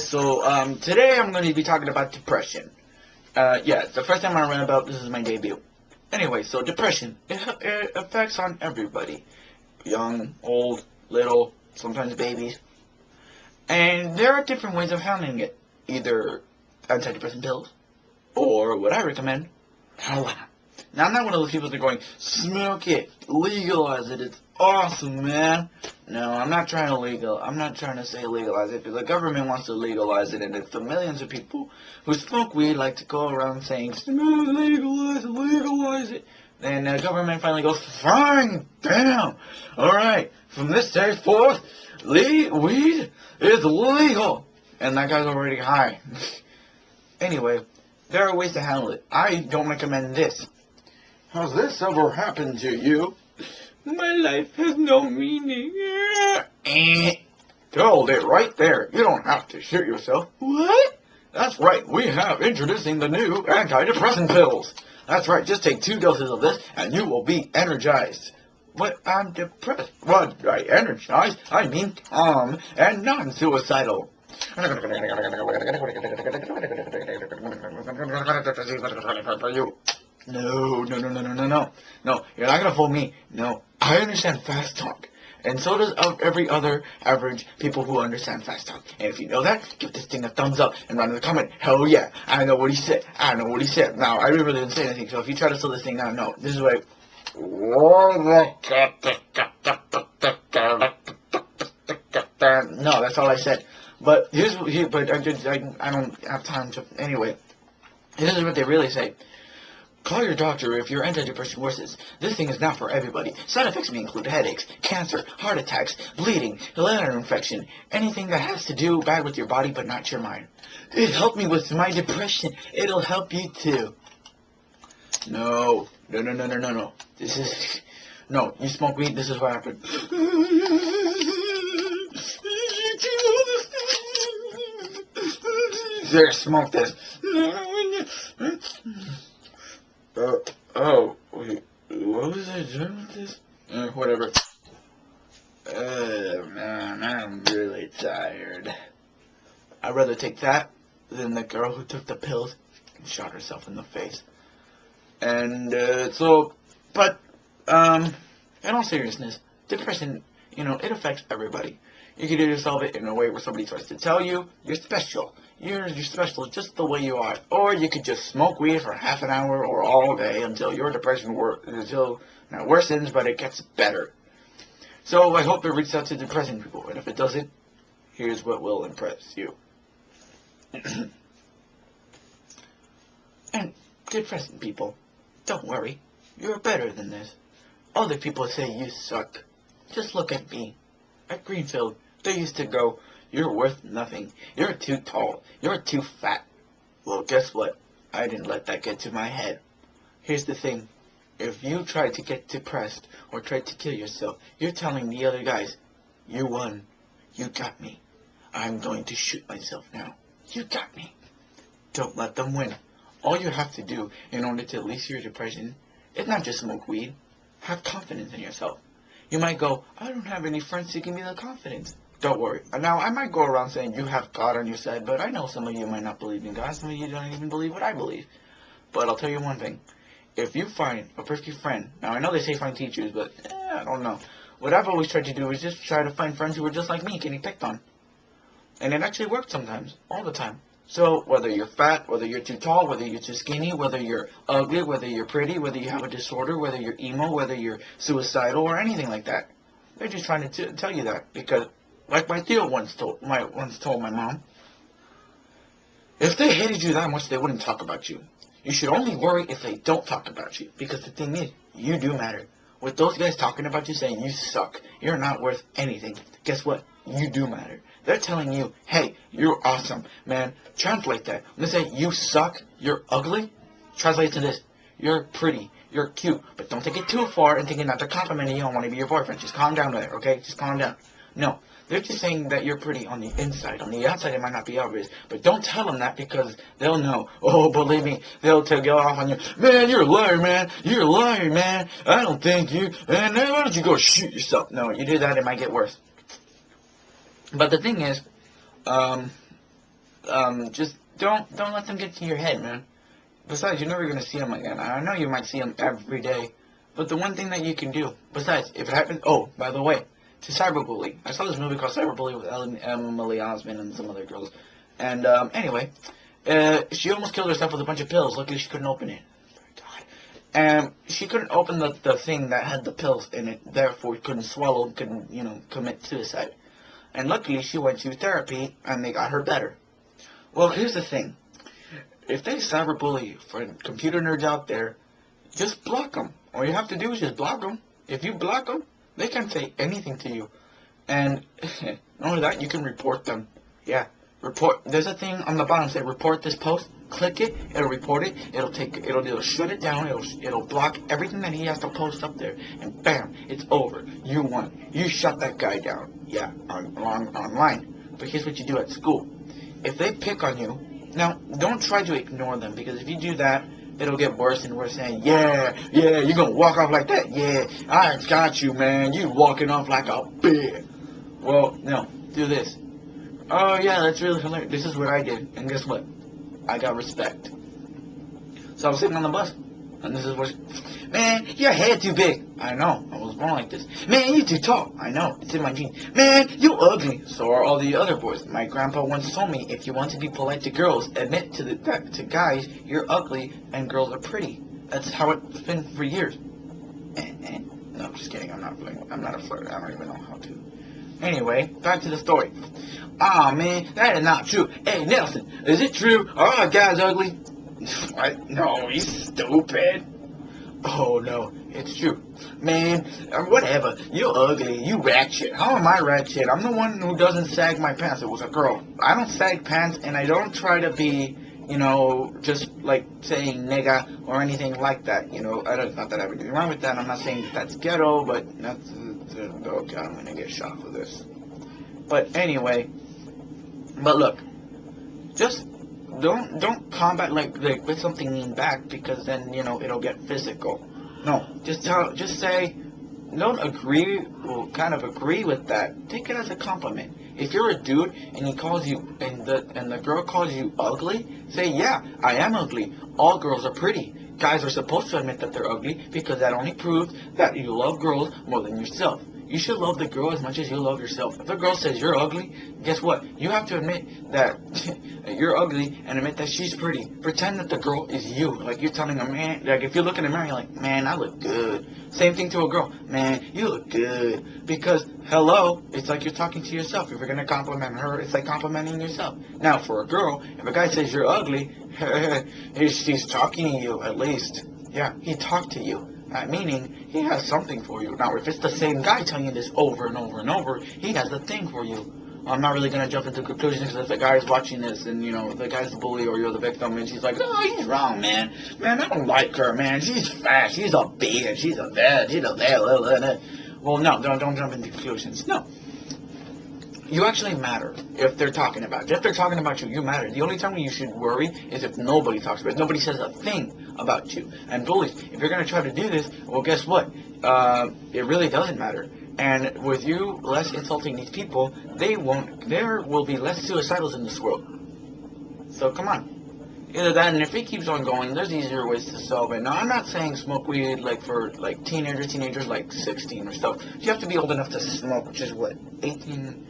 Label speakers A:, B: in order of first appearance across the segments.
A: Today I'm going to be talking about depression. It's the first time I ran about, this is my debut. Anyway, so depression, it affects on everybody. Young, old, little, sometimes babies. And there are different ways of handling it. Either antidepressant pills, or what I recommend, marijuana. Now, I'm not one of those people that are going, smoke it, legalize it, it's awesome, man. No, I'm not trying to say legalize it, because the government wants to legalize it, and it's the millions of people who smoke weed like to go around saying, legalize it. Then the government finally goes, fine, damn, alright, from this day forth, weed is legal. And that guy's already high. Anyway, there are ways to handle it. I don't recommend this. Has this ever happened to you? My life has no meaning. Told it right there. You don't have to shoot yourself. What? That's right. We have introducing the new antidepressant pills. That's right. Just take 2 doses of this and you will be energized. But I'm depressed. What? By energized, I mean calm and non-suicidal. No, you're not gonna fool me. No, I understand fast talk. And so does every other average people who understand fast talk. And if you know that, give this thing a thumbs up and write in the comment, hell yeah, I know what he said. Now, I really didn't say anything, so if you try to slow this thing down, no, this is what no, that's all I said. But I don't have time to, anyway, this is what they really say. Call your doctor if your antidepressant worsens. This thing is not for everybody. Side effects may include headaches, cancer, heart attacks, bleeding, bladder infection, anything that has to do bad with your body but not your mind. It helped me with my depression. It'll help you too. No. This is... No, you smoke weed, this is what happened. There, smoke this. Wait, what was I doing with this? Whatever. Man, I'm really tired. I'd rather take that than the girl who took the pills and shot herself in the face. And, in all seriousness, depression, it affects everybody. You can either solve it in a way where somebody tries to tell you you're special. You're special just the way you are. Or you could just smoke weed for half an hour or all day until your depression worsens, but it gets better. So I hope it reaches out to depressing people. And if it doesn't, here's what will impress you. And depressing people, don't worry. You're better than this. Other people say you suck. Just look at me. At Greenfield, they used to go, you're worth nothing. You're too tall. You're too fat. Well, guess what? I didn't let that get to my head. Here's the thing. If you try to get depressed or try to kill yourself, you're telling the other guys, you won. You got me. I'm going to shoot myself now. You got me. Don't let them win. All you have to do in order to release your depression is not just smoke weed. Have confidence in yourself. You might go, I don't have any friends to give me the confidence. Don't worry. Now, I might go around saying you have God on your side, but I know some of you might not believe in God. Some of you don't even believe what I believe. But I'll tell you one thing. If you find a perfect friend, now I know they say find teachers, but I don't know. What I've always tried to do is just try to find friends who are just like me, getting picked on. And it actually works sometimes, all the time. So, whether you're fat, whether you're too tall, whether you're too skinny, whether you're ugly, whether you're pretty, whether you have a disorder, whether you're emo, whether you're suicidal, or anything like that. They're just trying to tell you that. Because, like my Theo once told my mom, if they hated you that much, they wouldn't talk about you. You should only worry if they don't talk about you. Because the thing is, you do matter. With those guys talking about you saying you suck, you're not worth anything, guess what? You do matter. They're telling you, hey, you're awesome, man. Translate that. When they say you suck, you're ugly, translate to this. You're pretty, you're cute, but don't take it too far and thinking that they're complimenting you and want to be your boyfriend. Just calm down there, okay? Just calm down. No, they're just saying that you're pretty on the inside. On the outside, it might not be obvious. But don't tell them that because they'll know. Oh, believe me, they'll go off on you. Man, you're a liar, man. You're a liar, man. I don't think you. Man, why don't you go shoot yourself? No, you do that, it might get worse. But the thing is, Just don't let them get to your head, man. Besides, you're never gonna see them again. I know you might see them every day, but the one thing that you can do, besides, if it happens, oh, by the way, to cyberbully. I saw this movie called Cyberbully with Emily Osment and some other girls, and anyway, she almost killed herself with a bunch of pills. Luckily, she couldn't open it. And she couldn't open the thing that had the pills in it, therefore couldn't swallow, couldn't, commit suicide. And luckily, she went to therapy, and they got her better. Well, here's the thing. If they cyberbully you for computer nerds out there, just block them. All you have to do is just block them. If you block them, they can't say anything to you. And not only that, you can report them. Yeah, report. There's a thing on the bottom say report this post. Click it. It'll report it. It'll shut it down. It'll block everything that he has to post up there. And bam, it's over. You won. You shut that guy down. Yeah, online. But here's what you do at school. If they pick on you, now don't try to ignore them, because if you do that, it'll get worse and worse. Saying, yeah, you're gonna walk off like that. Yeah, I got you, man. You walking off like a bitch. Well, no, do this. Oh yeah, that's really hilarious. This is what I did, and guess what? I got respect. So I was sitting on the bus, and this is what, man, your head too big. I know, I was born like this. Man, you too tall. I know, it's in my genes. Man, you ugly. So are all the other boys. My grandpa once told me, if you want to be polite to girls, admit to guys you're ugly and girls are pretty. That's how it's been for years. No, just kidding. I'm not a flirt. I don't even know how to. Anyway, back to the story. Aw, man, that is not true. Hey, Nelson, is it true? Are all guys ugly? What? No, he's stupid. Oh, no, it's true. Man, whatever. You're ugly. You ratchet. How am I ratchet? I'm the one who doesn't sag my pants. It was a girl. I don't sag pants, and I don't try to be, just like saying nigga or anything like that. Not that I have anything wrong with that. I'm not saying that's ghetto, but that's... okay, I'm going to get shot for this. But anyway, look, just don't combat like with something mean back, because then it'll get physical. No, just say, don't agree, well, kind of agree with that. Take it as a compliment. If you're a dude and he calls you and the girl calls you ugly, say, yeah, I am ugly. All girls are pretty. Guys are supposed to admit that they're ugly, because that only proves that you love girls more than yourself. You should love the girl as much as you love yourself. If a girl says you're ugly, guess what? You have to admit that you're ugly and admit that she's pretty. Pretend that the girl is you. Like you're telling a man, like if you look in the mirror, you're like, man, I look good. Same thing to a girl. Man, you look good. Because, hello, it's like you're talking to yourself. If you're going to compliment her, it's like complimenting yourself. Now, for a girl, if a guy says you're ugly, he's talking to you at least. Yeah, he talked to you. Meaning, he has something for you. Now, if it's the same guy telling you this over and over and over, he has a thing for you. I'm not really going to jump into conclusions, because if the guy's watching this and, the guy's the bully or you're the victim and she's like, oh, he's wrong, man. Man, I don't like her, man. She's fat. She's a bitch. She's a bad. She's a bad. Well, no, don't jump into conclusions. No. You actually matter if they're talking about you. If they're talking about you, you matter. The only time you should worry is if nobody talks about it. Nobody says a thing about you. And bullies, if you're going to try to do this, well, guess what? It really doesn't matter. And with you less insulting these people, there will be less suicidals in this world. So come on. Either that, and if it keeps on going, there's easier ways to solve it. Now, I'm not saying smoke weed like for like teenagers like 16 or stuff. You have to be old enough to smoke, which is what, 18,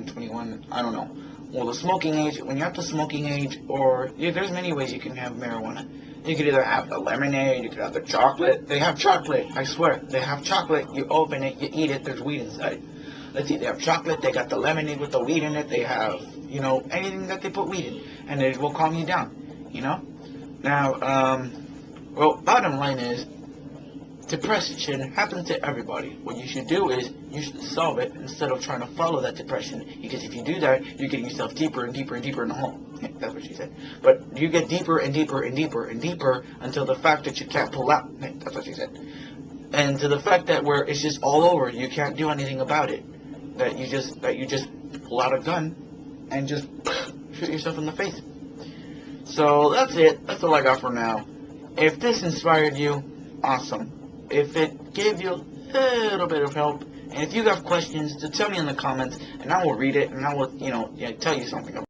A: 21, I don't know. Well, the smoking age, when you're up to smoking age, or there's many ways you can have marijuana. You could either have the lemonade, you could have the chocolate. They have chocolate, I swear. They have chocolate, you open it, you eat it, there's weed inside. Let's see, they have chocolate, they got the lemonade with the weed in it, they have, anything that they put weed in, and it will calm you down, Now, well, bottom line is, depression happens to everybody. What you should do is, you should solve it instead of trying to follow that depression, because if you do that, you're getting yourself deeper and deeper and deeper in the hole. Yeah, that's what she said. But you get deeper and deeper and deeper and deeper until the fact that you can't pull out. Yeah, that's what she said. And to the fact that where it's just all over, you can't do anything about it. That you just pull out a gun and just shoot yourself in the face. So that's it. That's all I got for now. If this inspired you, awesome. If it gave you a little bit of help, and if you have questions, to tell me in the comments, and I will read it, and I will, tell you something about it.